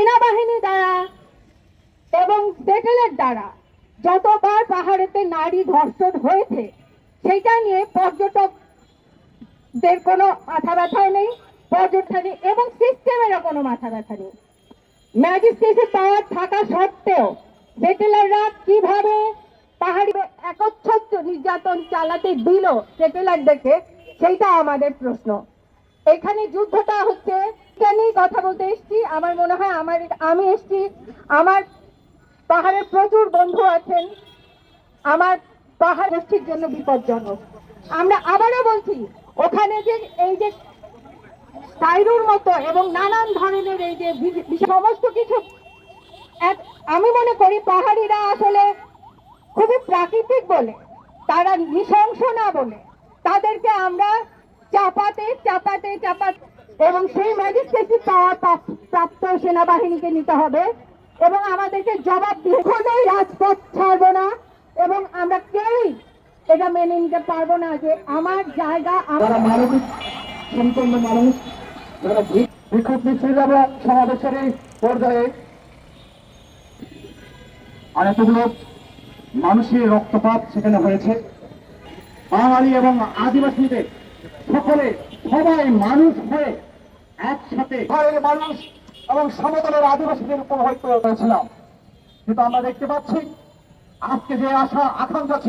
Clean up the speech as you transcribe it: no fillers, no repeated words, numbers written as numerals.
সেনাবাহিনী দ্বারা এবং সেটেলের দ্বারা যতবার পাহাড়েতে নারী ধর্ষণ হয়েছে সেটা নিয়ে পর্যটকদের কোনো মাথা ব্যথাও নেই, পর্যটনে এবং সিস্টেমেরও কোনো মাথা ব্যথা নেই। ম্যাজিস্ট্রেটের পাওয়ার থাকা সত্ত্বেও সেটেলাররা কিভাবে পাহাড়ি একচ্ছত্র নির্যাতন চালাতে দিল সেটেলারদেরকে, সেইটা আমাদের প্রশ্ন। এখানে যুদ্ধটা হচ্ছে নিয়ে কথা বলতে এসছি। আমার মনে হয় আমি এসছি, আমার পাহাড়ের প্রচুর বন্ধু আছেন, আমার পাহাড় গোষ্ঠীর জন্য বিপজ্জনক। আমরা আবারও বলছি, ওখানে যে এই যে সাইরুর মতো এবং নানান ধরনের এই যে সমস্ত কিছু, আমি মনে করি পাহাড়িরা আসলে খুবই প্রাকৃতিক বলে, তারা নৃশংস না বলে তাদেরকে আমরা চাপাতে চাপাতে চাপাতে এবং সেই ম্যাজিস্ট্রেসি পাওয়ার প্রাপ্ত সেনাবাহিনীকে নিতে হবে এবং আমাদেরকে জবাব দিয়ে কোনোই রাজপথ ছাড়বো না এবং আমরা কেউই এটা মেনে নিতে পারবো না যে আমার জায়গা মানবিক সম্পন্ন মানুষ যারা বিক্ষোভ মিছিল সমাবেশের এই পর্যায়ে অনেকগুলো মানুষের রক্তপাত সেখানে হয়েছে। বাঙালি এবং আদিবাসীদের সবাই মানুষ হয়ে একসাথে মানুষ এবং সমতলের আদিবাসীদের উপর হয়তো করেছিলাম, কিন্তু আমরা দেখতে পাচ্ছি আজকে যে আশা আকাঙ্ক্ষা ছিল